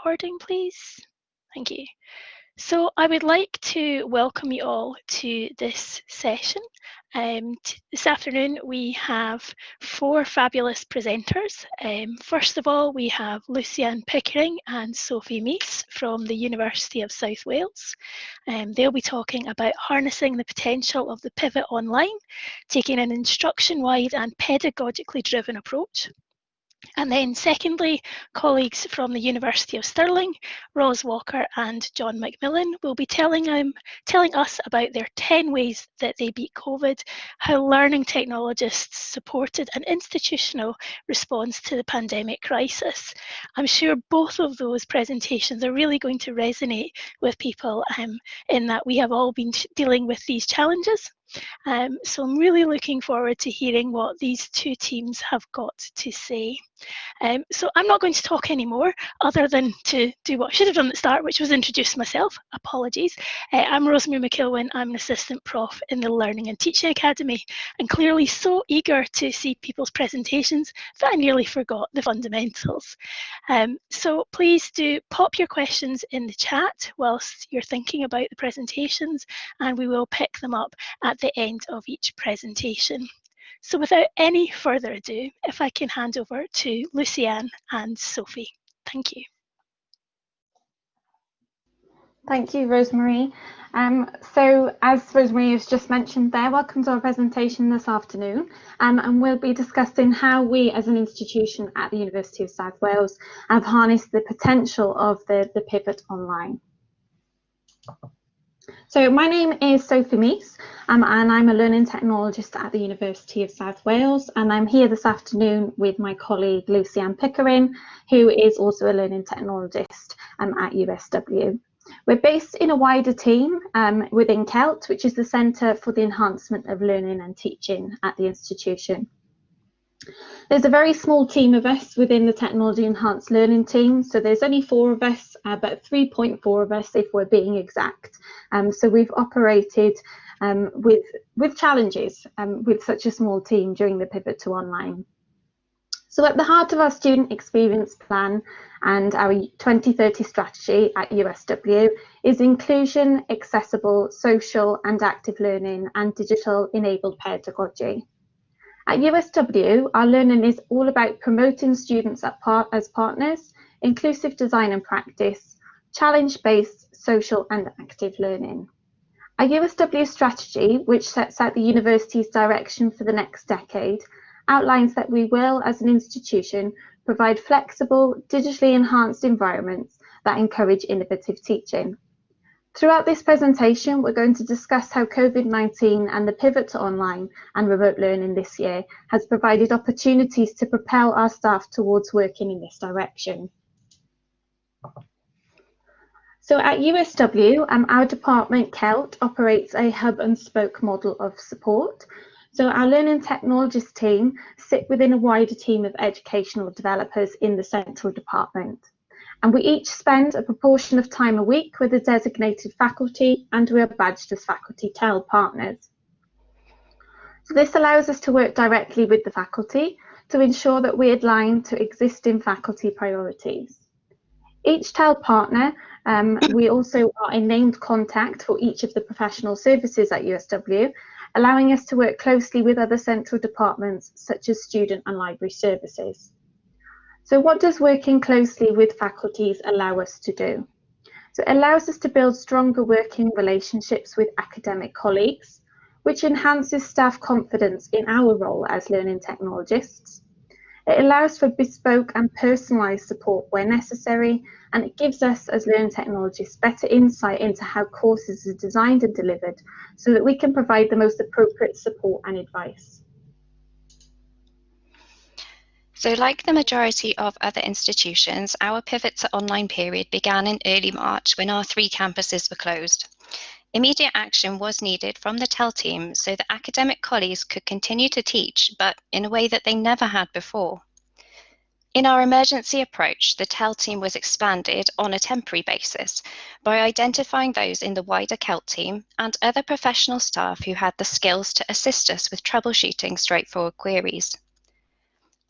recording, please? Thank you. So I would like to welcome you all to this session. This afternoon we have four fabulous presenters. First of all, we have Lucianne Pickering and Sophie Meese from the University of South Wales. They'll be talking about harnessing the potential of the pivot online, taking an instruction-wide and pedagogically driven approach. And then secondly, colleagues from the University of Stirling, Ros Walker and John McMillan, will be telling us about their 10 ways that they beat COVID, how learning technologists supported an institutional response to the pandemic crisis. I'm sure both of those presentations are really going to resonate with people in that we have all been dealing with these challenges. So I'm really looking forward to hearing what these two teams have got to say. So I'm not going to talk anymore other than to do what I should have done at the start, which was introduce myself. Apologies. I'm Rosemary McKilwin. I'm an assistant prof in the Learning and Teaching Academy, and clearly so eager to see people's presentations that I nearly forgot the fundamentals. So please do pop your questions in the chat whilst you're thinking about the presentations, and we will pick them up at the end of each presentation. So without any further ado, if I can hand over to Lucianne and Sophie. Thank you. Thank you, Rosemary. So as Rosemary has just mentioned there, welcome to our presentation this afternoon. And we'll be discussing how we as an institution at the University of South Wales have harnessed the potential of the pivot online. So my name is Sophie Meese, and I'm a learning technologist at the University of South Wales, and I'm here this afternoon with my colleague Lucianne Pickering, who is also a learning technologist at USW. We're based in a wider team within CELT, which is the Centre for the Enhancement of Learning and Teaching at the institution. There's a very small team of us within the Technology Enhanced Learning team, so there's only 4 of us, but 3.4 of us if we're being exact. So we've operated with challenges with such a small team during the pivot to online. So at the heart of our student experience plan and our 2030 strategy at USW is inclusion, accessible, social and active learning and digital enabled pedagogy. At USW, our learning is all about promoting students as partners, inclusive design and practice, challenge-based, social and active learning. Our USW strategy, which sets out the university's direction for the next decade, outlines that we will, as an institution, provide flexible, digitally enhanced environments that encourage innovative teaching. Throughout this presentation, we're going to discuss how COVID-19 and the pivot to online and remote learning this year has provided opportunities to propel our staff towards working in this direction. So at USW, our department, CELT, operates a hub and spoke model of support. So our learning technologist team sit within a wider team of educational developers in the central department. And we each spend a proportion of time a week with a designated faculty, and we are badged as faculty TEL partners. So this allows us to work directly with the faculty to ensure that we align to existing faculty priorities. Each TEL partner, we also are a named contact for each of the professional services at USW, allowing us to work closely with other central departments such as student and library services. So what does working closely with faculties allow us to do? So it allows us to build stronger working relationships with academic colleagues, which enhances staff confidence in our role as learning technologists. It allows for bespoke and personalised support where necessary, and it gives us as learning technologists better insight into how courses are designed and delivered so that we can provide the most appropriate support and advice. So like the majority of other institutions, our pivot to online period began in early March when our 3 campuses were closed. Immediate action was needed from the TEL team so that academic colleagues could continue to teach, but in a way that they never had before. In our emergency approach, the TEL team was expanded on a temporary basis by identifying those in the wider CELT team and other professional staff who had the skills to assist us with troubleshooting straightforward queries.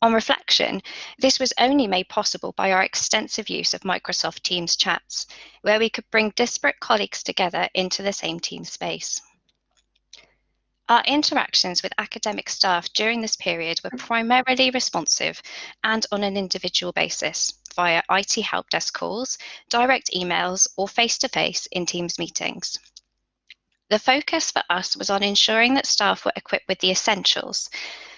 On reflection, this was only made possible by our extensive use of Microsoft Teams chats, where we could bring disparate colleagues together into the same team space. Our interactions with academic staff during this period were primarily responsive and on an individual basis via IT help desk calls, direct emails, or face-to-face in Teams meetings. The focus for us was on ensuring that staff were equipped with the essentials,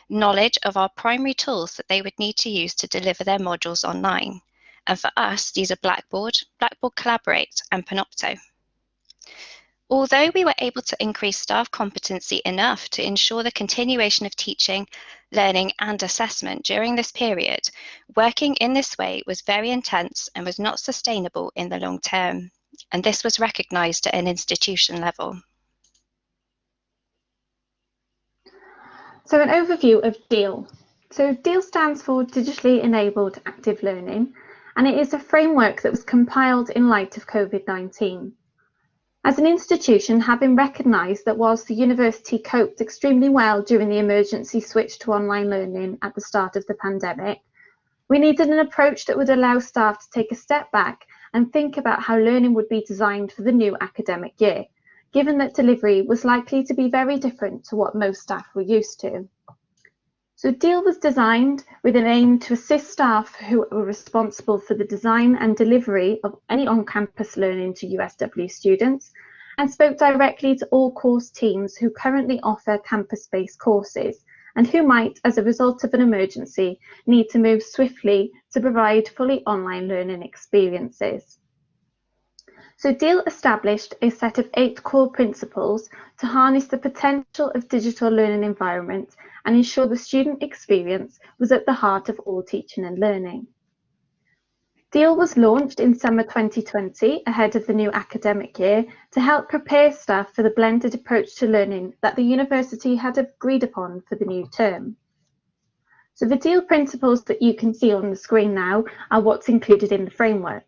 knowledge of our primary tools that they would need to use to deliver their modules online. And for us, these are Blackboard, Blackboard Collaborate, and Panopto. Although we were able to increase staff competency enough to ensure the continuation of teaching, learning, and assessment during this period, working in this way was very intense and was not sustainable in the long term, and this was recognised at an institution level. So an overview of DEAL. So DEAL stands for Digitally Enabled Active Learning, and it is a framework that was compiled in light of COVID-19. As an institution, having recognised that whilst the university coped extremely well during the emergency switch to online learning at the start of the pandemic, we needed an approach that would allow staff to take a step back and think about how learning would be designed for the new academic year, given that delivery was likely to be very different to what most staff were used to. So DEAL was designed with an aim to assist staff who were responsible for the design and delivery of any on-campus learning to USW students, and spoke directly to all course teams who currently offer campus-based courses and who might, as a result of an emergency, need to move swiftly to provide fully online learning experiences. So DEAL established a set of 8 core principles to harness the potential of digital learning environments and ensure the student experience was at the heart of all teaching and learning. DEAL was launched in summer 2020 ahead of the new academic year to help prepare staff for the blended approach to learning that the university had agreed upon for the new term. So the DEAL principles that you can see on the screen now are what's included in the framework.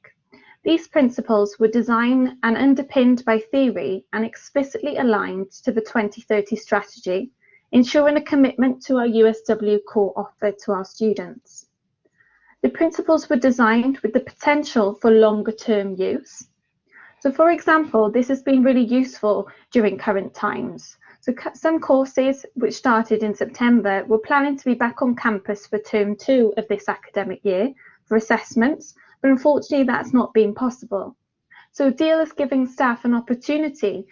These principles were designed and underpinned by theory and explicitly aligned to the 2030 strategy, ensuring a commitment to our USW core offer to our students. The principles were designed with the potential for longer term use. So for example, this has been really useful during current times. So some courses which started in September were planning to be back on campus for term 2 of this academic year for assessments, but unfortunately that's not been possible. So DEAL is giving staff an opportunity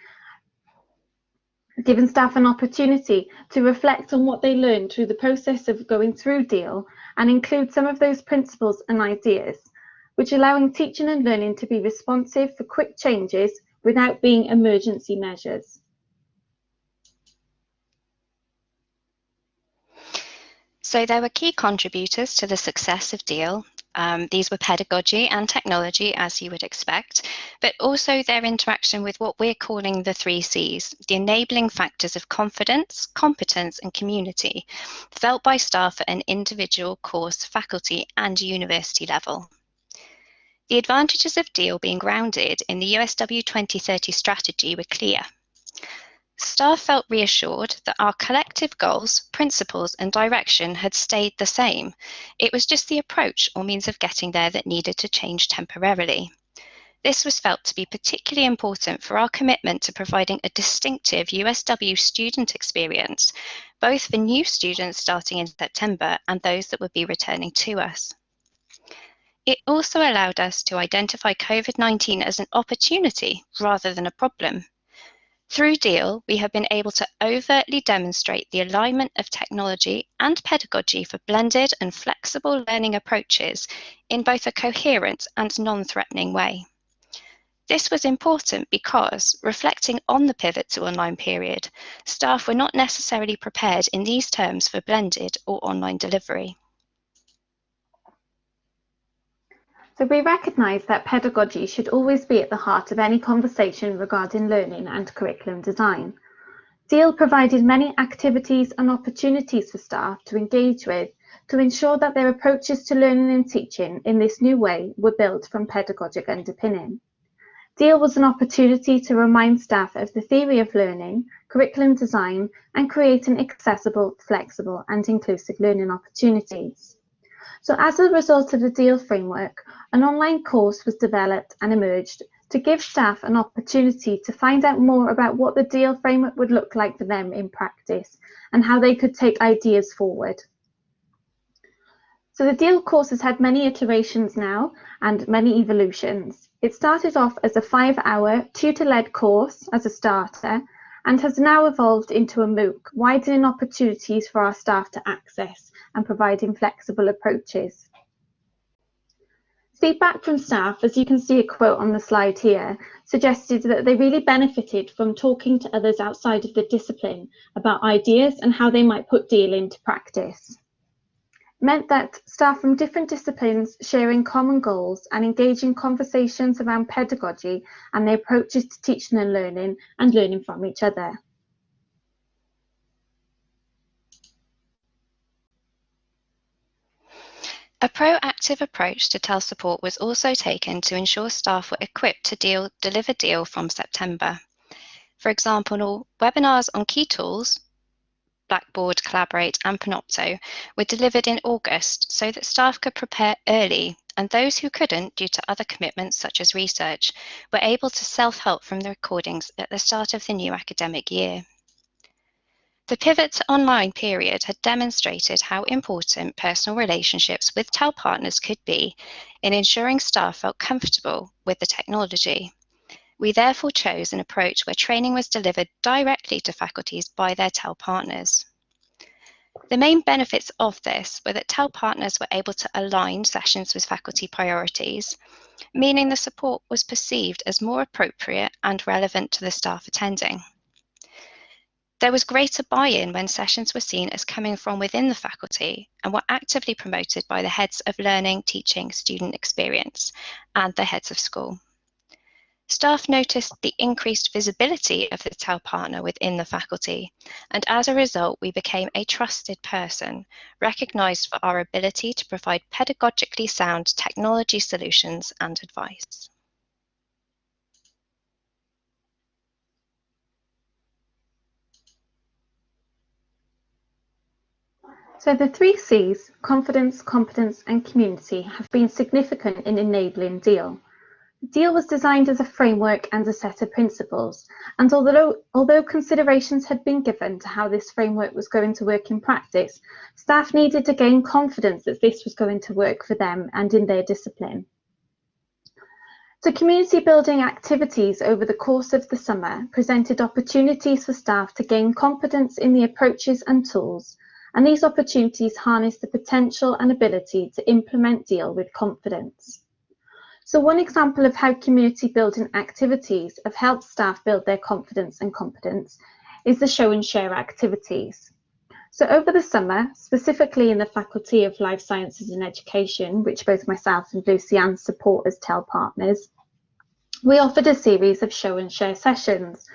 to reflect on what they learned through the process of going through DEAL and include some of those principles and ideas, which allowing teaching and learning to be responsive for quick changes without being emergency measures. So there were key contributors to the success of DEAL. These were pedagogy and technology, as you would expect, but also their interaction with what we're calling the 3 Cs, the enabling factors of confidence, competence, and community, felt by staff at an individual, course, faculty, and university level. The advantages of DEAL being grounded in the USW 2030 strategy were clear. Staff felt reassured that our collective goals, principles, and direction had stayed the same. It was just the approach or means of getting there that needed to change temporarily. This was felt to be particularly important for our commitment to providing a distinctive USW student experience, both for new students starting in September and those that would be returning to us. It also allowed us to identify COVID-19 as an opportunity rather than a problem. Through DEAL, we have been able to overtly demonstrate the alignment of technology and pedagogy for blended and flexible learning approaches in both a coherent and non-threatening way. This was important because, reflecting on the pivot to online period, staff were not necessarily prepared in these terms for blended or online delivery. So we recognise that pedagogy should always be at the heart of any conversation regarding learning and curriculum design. DEAL provided many activities and opportunities for staff to engage with to ensure that their approaches to learning and teaching in this new way were built from pedagogic underpinning. DEAL was an opportunity to remind staff of the theory of learning, curriculum design, and creating accessible, flexible, and inclusive learning opportunities. So as a result of the DEAL framework, an online course was developed and emerged to give staff an opportunity to find out more about what the DEAL framework would look like for them in practice and how they could take ideas forward. So the DEAL course has had many iterations now and many evolutions. It started off as a 5-hour tutor-led course as a starter and has now evolved into a MOOC, widening opportunities for our staff to access and providing flexible approaches. Feedback from staff, as you can see a quote on the slide here, suggested that they really benefited from talking to others outside of the discipline about ideas and how they might put DEAL into practice. Meant that staff from different disciplines sharing common goals and engaging conversations around pedagogy and their approaches to teaching and learning from each other. A proactive approach to TEL support was also taken to ensure staff were equipped to deliver DEAL from September. For example, webinars on key tools, Blackboard, Collaborate and Panopto, were delivered in August so that staff could prepare early, and those who couldn't due to other commitments such as research were able to self-help from the recordings at the start of the new academic year. The pivot to online period had demonstrated how important personal relationships with TEL partners could be in ensuring staff felt comfortable with the technology. We therefore chose an approach where training was delivered directly to faculties by their TEL partners. The main benefits of this were that TEL partners were able to align sessions with faculty priorities, meaning the support was perceived as more appropriate and relevant to the staff attending. There was greater buy-in when sessions were seen as coming from within the faculty and were actively promoted by the heads of learning, teaching, student experience, and the heads of school. Staff noticed the increased visibility of the TEL partner within the faculty, and as a result, we became a trusted person, recognised for our ability to provide pedagogically sound technology solutions and advice. So the 3 C's, confidence, competence and community, have been significant in enabling DEAL. DEAL was designed as a framework and a set of principles, and although considerations had been given to how this framework was going to work in practice, staff needed to gain confidence that this was going to work for them and in their discipline. So community building activities over the course of the summer presented opportunities for staff to gain competence in the approaches and tools, and these opportunities harnessed the potential and ability to implement DEAL with confidence. So one example of how community building activities have helped staff build their confidence and competence is the show and share activities. So over the summer, specifically in the Faculty of Life Sciences and Education, which both myself and Lucy-Anne support as TEL partners, we offered a series of show and share sessions.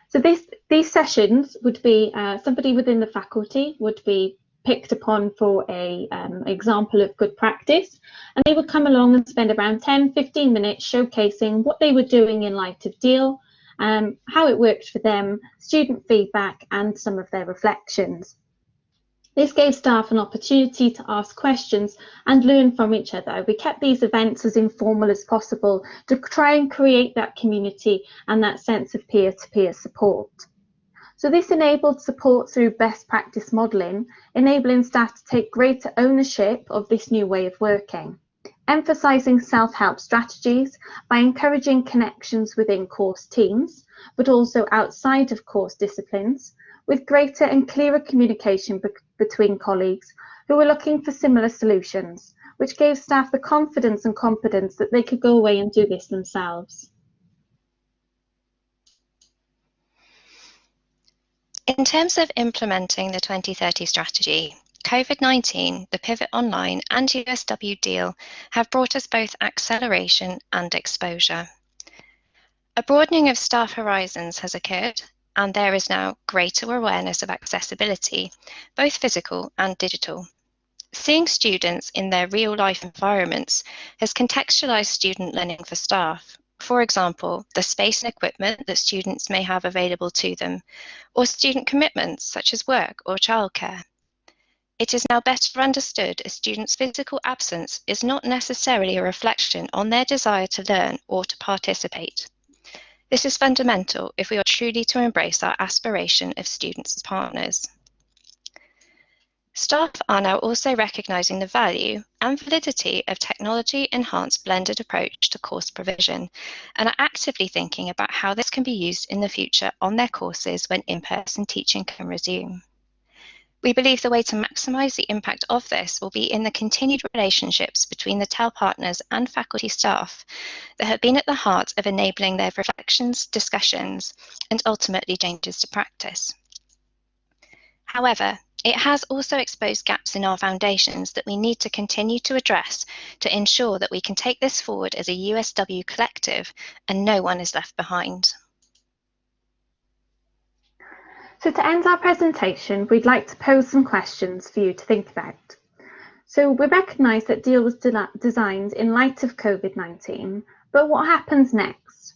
So these sessions would be somebody within the faculty would be picked upon for a example of good practice, and they would come along and spend around 10-15 minutes showcasing what they were doing in light of DEAL, how it worked for them, student feedback and some of their reflections. This gave staff an opportunity to ask questions and learn from each other. We kept these events as informal as possible to try and create that community and that sense of peer-to-peer support. So this enabled support through best practice modelling, enabling staff to take greater ownership of this new way of working, emphasising self-help strategies by encouraging connections within course teams, but also outside of course disciplines, with greater and clearer communication between colleagues who were looking for similar solutions, which gave staff the confidence and competence that they could go away and do this themselves. In terms of implementing the 2030 strategy, COVID-19, the pivot online and USW DEAL have brought us both acceleration and exposure. A broadening of staff horizons has occurred, and there is now greater awareness of accessibility, both physical and digital. Seeing students in their real-life environments has contextualised student learning for staff. For example, the space and equipment that students may have available to them, or student commitments such as work or childcare. It is now better understood a student's physical absence is not necessarily a reflection on their desire to learn or to participate. This is fundamental if we are truly to embrace our aspiration of students as partners. Staff are now also recognising the value and validity of technology-enhanced blended approach to course provision and are actively thinking about how this can be used in the future on their courses when in-person teaching can resume. We believe the way to maximise the impact of this will be in the continued relationships between the TEL partners and faculty staff that have been at the heart of enabling their reflections, discussions, and ultimately changes to practice. However, it has also exposed gaps in our foundations that we need to continue to address to ensure that we can take this forward as a USW collective and no one is left behind. So to end our presentation, we'd like to pose some questions for you to think about. So we recognise that DEAL was designed in light of COVID-19, but what happens next?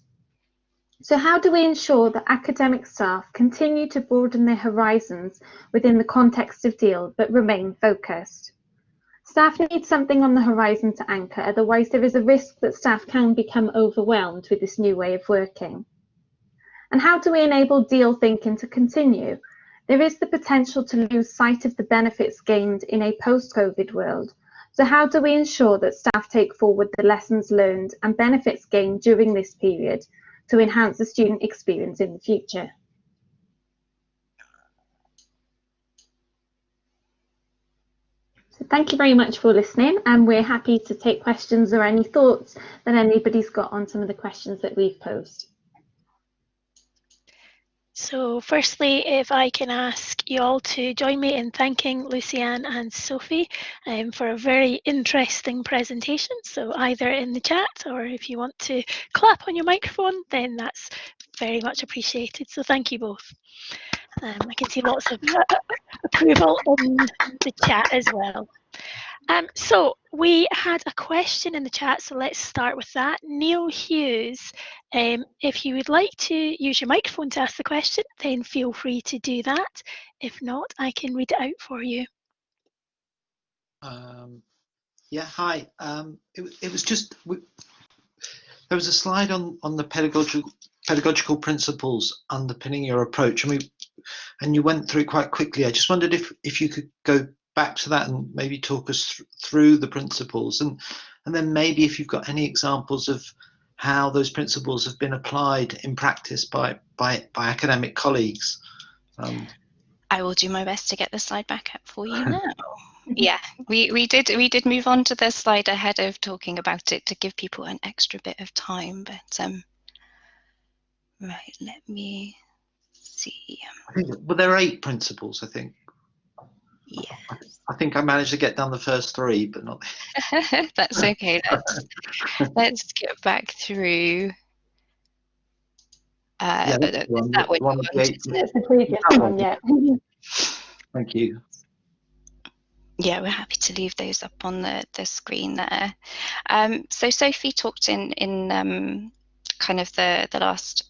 So how do we ensure that academic staff continue to broaden their horizons within the context of DEAL but remain focused? Staff need something on the horizon to anchor, otherwise there is a risk that staff can become overwhelmed with this new way of working. And how do we enable DEAL thinking to continue? There is the potential to lose sight of the benefits gained in a post-COVID world. So how do we ensure that staff take forward the lessons learned and benefits gained during this period to enhance the student experience in the future? So thank you very much for listening, and we're happy to take questions or any thoughts that anybody's got on some of the questions that we've posed. So firstly, if I can ask you all to join me in thanking Lucianne and Sophie for a very interesting presentation. So either in the chat or if you want to clap on your microphone, then that's very much appreciated. So thank you both. I can see lots of approval in the chat as well. So we had a question in the chat, so let's start with that. Neil Hughes, if you would like to use your microphone to ask the question, then feel free to do that. If not, I can read it out for you. Yeah, hi. It was just, there was a slide on the pedagogical principles underpinning your approach. I mean, and you went through it quite quickly. I just wondered if you could go back to that and maybe talk us through the principles, and then maybe if you've got any examples of how those principles have been applied in practice by academic colleagues. I will do my best to get the slide back up for you now. Yeah, we did move on to the slide ahead of talking about it to give people an extra bit of time, but right, let me see. Well, there are 8 principles, I think. Yeah. I think I managed to get down the first 3, but not. That's okay. Let's get back through. Yeah, that one. That's the previous one, yeah. Thank you. Yeah, we're happy to leave those up on the screen there. So Sophie talked in kind of the last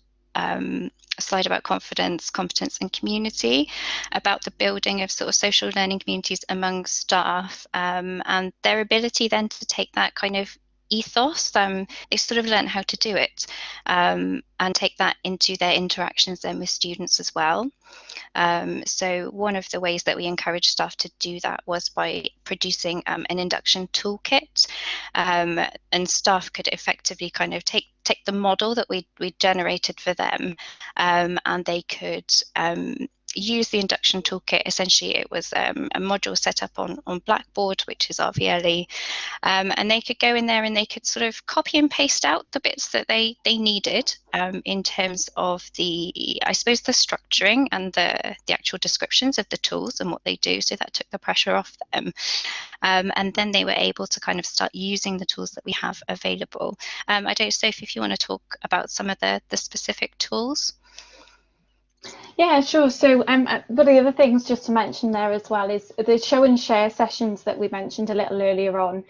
slide about confidence, competence and community, about the building of sort of social learning communities among staff and their ability then to take that kind of ethos. They sort of learn how to do it and take that into their interactions then with students as well. So one of the ways that we encourage staff to do that was by producing an induction toolkit, and staff could effectively kind of take the model that we generated for them, and they could use the induction toolkit. Essentially, it was a module set up on Blackboard, which is our VLE, and they could go in there and they could sort of copy and paste out the bits that they needed in terms of I suppose the structuring and the actual descriptions of the tools and what they do. So that took the pressure off them. And then they were able to kind of start using the tools that we have available. I don't know, Sophie, if you want to talk about some of the specific tools. Yeah, sure. So, one of the other things just to mention there as well is the show and share sessions that we mentioned a little earlier on.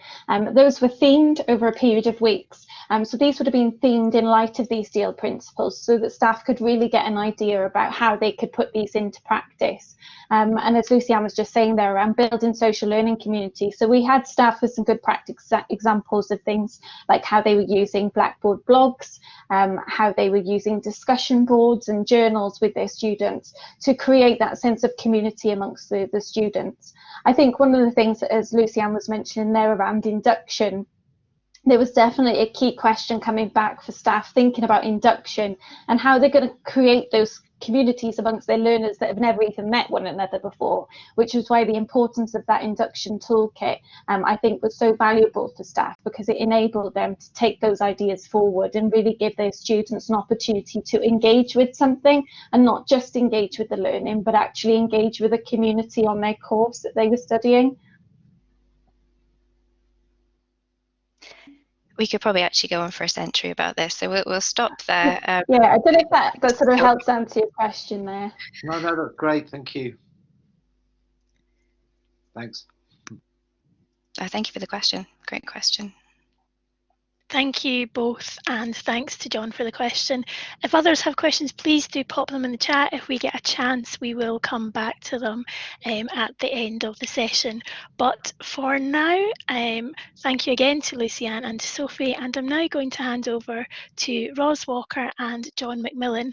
Those were themed over a period of weeks. So these would have been themed in light of these DEAL principles, so that staff could really get an idea about how they could put these into practice. And as Lucianne was just saying there, around building social learning community. So we had staff with some good practice examples of things like how they were using Blackboard blogs, how they were using discussion boards and journals with their students to create that sense of community amongst the students. I think one of the things, as Lucianne was mentioning there around induction, there was definitely a key question coming back for staff thinking about induction and how they're going to create those communities amongst their learners that have never even met one another before, which is why the importance of that induction toolkit, I think, was so valuable for staff, because it enabled them to take those ideas forward and really give their students an opportunity to engage with something, and not just engage with the learning, but actually engage with a community on their course that they were studying. We could probably actually go on for a century about this, so we'll stop there. Yeah, I don't know if that sort of helps answer your question there. No, that's great. Thank you. Thanks. Thank you for the question. Great question. Thank you both, and thanks to John for the question. If others have questions, please do pop them in the chat. If we get a chance, we will come back to them at the end of the session. But for now, thank you again to Lucianne and to Sophie, and I'm now going to hand over to Ros Walker and John McMillan